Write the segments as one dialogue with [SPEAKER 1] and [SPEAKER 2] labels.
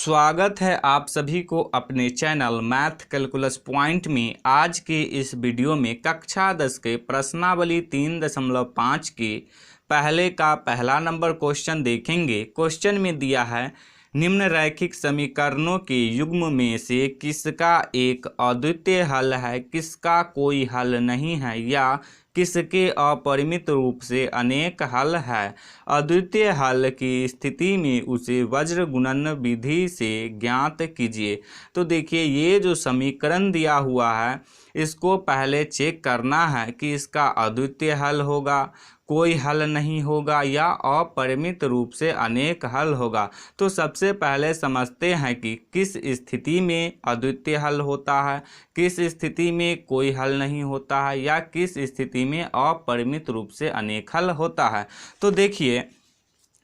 [SPEAKER 1] स्वागत है आप सभी को अपने चैनल मैथ कैलकुलस पॉइंट में। आज के इस वीडियो में कक्षा 10 के प्रश्नावली 3.5 के पहले का पहला नंबर क्वेश्चन देखेंगे। क्वेश्चन में दिया है निम्न रैखिक समीकरणों के युग्म में से किसका एक अद्वितीय हल है, किसका कोई हल नहीं है, या किसके अपरिमित रूप से अनेक हल है। अद्वितीय हल की स्थिति में उसे वज्र गुणन विधि से ज्ञात कीजिए। तो देखिए, ये जो समीकरण दिया हुआ है इसको पहले चेक करना है कि इसका अद्वितीय हल होगा, कोई हल नहीं होगा, या अपरिमित रूप से अनेक हल होगा। तो सबसे पहले समझते हैं कि किस स्थिति में अद्वितीय हल होता है, किस स्थिति में कोई हल नहीं होता है, या किस स्थिति में अपरिमित रूप से अनेक हल होता है। तो देखिए,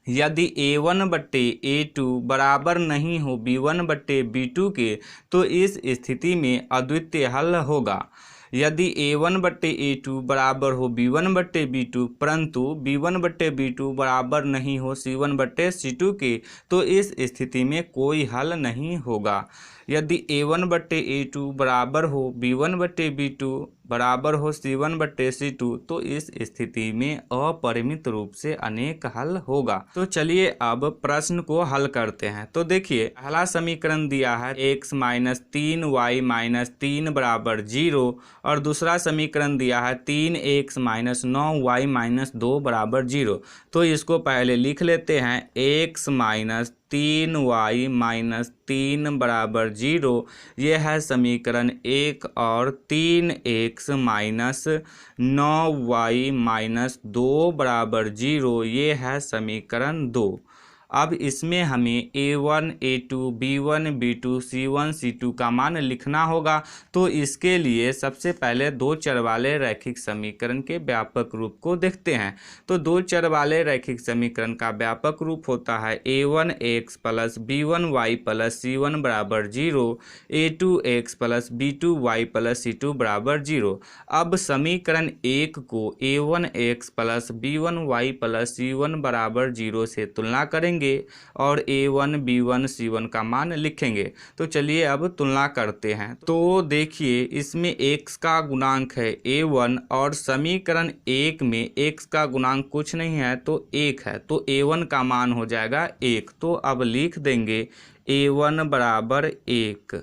[SPEAKER 1] यदि a1/a2 बराबर नहीं हो b1/b2 के, तो इस स्थिति में अद्वितीय हल होगा। यदि a1/a2 बराबर हो b1/b2 परंतु b1/b2 बराबर नहीं हो c1/c2 के, तो इस स्थिति में कोई हल नहीं होगा। यदि a1/a2 बराबर हो b1/b2 बराबर हो c1/c2, तो इस स्थिति में अपरिमित रूप से अनेक हल होगा। तो चलिए अब प्रश्न को हल करते हैं। तो देखिए, पहला समीकरण दिया है x - 3y - 3 बराबर 0, और दूसरा समीकरण दिया है 3x - 9y - 2 बराबर 0। तो इसको पहले लिख लेते हैं। x - 3y - 3 बराबर 0, यह है समीकरण 1, और 3x - 9y - 2 बराबर 0, ये है समीकरण 2। अब इसमें हमें a1, a2, b1, b2, c1, c2 का मान लिखना होगा। तो इसके लिए सबसे पहले दो चर वाले रैखिक समीकरण के व्यापक रूप को देखते हैं। तो दो चर वाले रैखिक समीकरण का व्यापक रूप होता है a1x + b1y + c1 बराबर 0, a2x + b2y + c2 बराबर 0। अब समीकरण 1 को a1x + b1y + c1 बराबर 0 से तुलना करेंगे और a1, b1, c1 का मान लिखेंगे। तो चलिए अब तुलना करते हैं। तो देखिए, इसमें x का गुणांक है a1, और समीकरण 1 में x का गुणांक कुछ नहीं है तो 1 है, तो a1 का मान हो जाएगा 1। तो अब लिख देंगे a1 बराबर 1।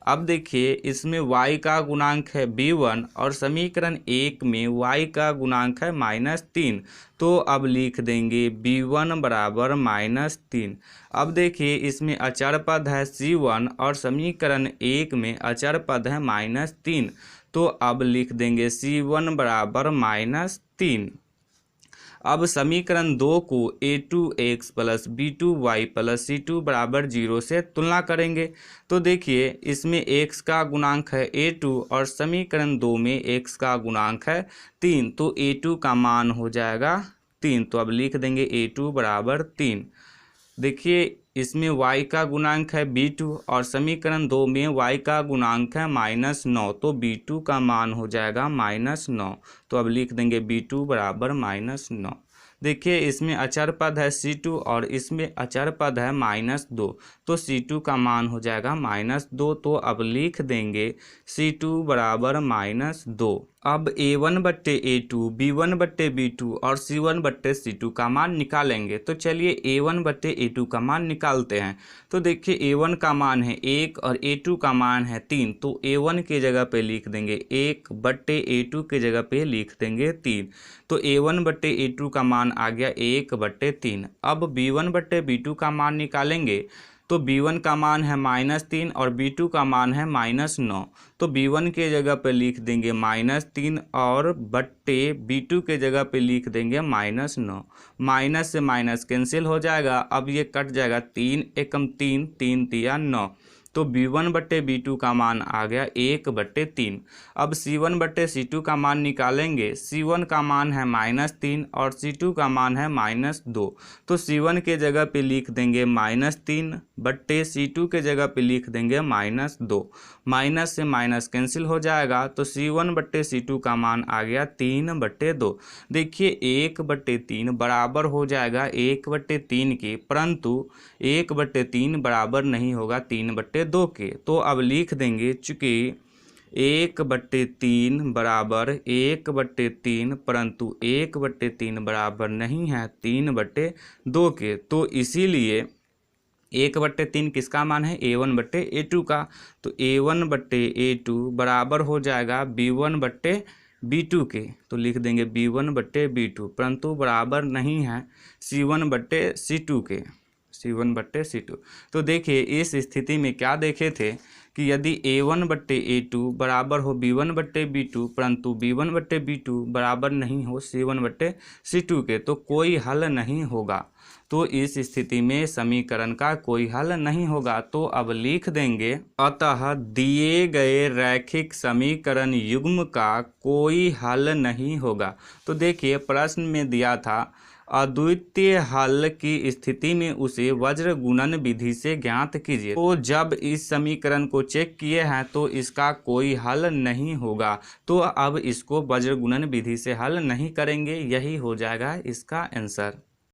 [SPEAKER 1] अब देखिए, इसमें y का गुणांक है b1, और समीकरण 1 में y का गुणांक है -3। तो अब लिख देंगे b1 बराबर -3। अब देखिए, इसमें अचर पद है c1, और समीकरण 1 में अचर पद है -3। तो अब लिख देंगे c1 बराबर -3। अब समीकरण 2 को a2x + b2y + c2 बराबर 0 से तुलना करेंगे। तो देखिए, इसमें x का गुणांक है a2, और समीकरण 2 में x का गुणांक है 3, तो a2 का मान हो जाएगा 3। तो अब लिख देंगे a2 बराबर 3। देखिए, इसमें y का गुणांक है b2, और समीकरण 2 में y का गुणांक है -9, तो b2 का मान हो जाएगा -9। तो अब लिख देंगे b2 बराबर -9। देखिए, इसमें अचर पद है c2, और इसमें अचर पद है -2, तो c2 का मान हो जाएगा -2। तो अब लिख देंगे c2 बराबर -2। अब a1/a2, b1/b2 और c1/c2 का मान निकालेंगे। तो चलिए a1/a2 का मान निकालते हैं। तो देखिए, a1 का मान है 1 और a2 का मान है 3, तो a1 की जगह पे लिख देंगे 1/a2 की जगह पे लिख देंगे 3। तो a1/a2 का मान आ गया 1/3। अब b1/b2 का मान निकालेंगे। तो b1 का मान है -3 और b2 का मान है -9। तो b1 के जगह पे लिख देंगे -3, और बट्टे b2 के जगह पे लिख देंगे -9। माइनस से माइनस कैंसिल हो जाएगा। अब ये कट जाएगा, 3 एकम 3, 3 तिया 9। तो b1/b2 का मान आ गया 1/3। अब c1/c2 का मान निकालेंगे। c1 का मान है -3 और c2 का मान है -2। तो c1 के जगह पे लिख देंगे -3 बट्टे c2 के जगह पे लिख देंगे -2। माइनस से माइनस कैंसिल हो जाएगा तो c1/c2 का मान आ गया 3/2। देखिए 1/3 बराबर हो जाएगा 1/3 के, परंतु 1/3 बराबर नहीं होगा 3/2 के। तो अब लिख देंगे चूँकि 1/3 बराबर 1/3, परंतु 1/3 बराबर नहीं है 3/2 के, तो इसीलिए 1/3 किसका मान है, a1/a2 का। तो a1/a2 बराबर हो जाएगा b1/b2 के। तो लिख देंगे b1/b2, परंतु बराबर नहीं है c1/c2 के, c1/c2। तो देखिए इस स्थिति में क्या देखे थे कि यदि a1/a2 बराबर हो b1/b2, परंतु b1/b2 बराबर नहीं हो c1/c2 के, तो कोई हल नहीं होगा। तो इस स्थिति में समीकरण का कोई हल नहीं होगा। तो अब लिख देंगे, अतः दिए गए रैखिक समीकरण युग्म का कोई हल नहीं होगा। तो देखिए प्रश्न में दिया था अद्वितीय हल की स्थिति में उसे वज्र गुणन विधि से ज्ञात कीजिए। तो जब इस समीकरण को चेक किए हैं तो इसका कोई हल नहीं होगा। तो अब इसको वज्र गुणन विधि से हल नहीं करेंगे, यही हो जाएगा इसका आंसर।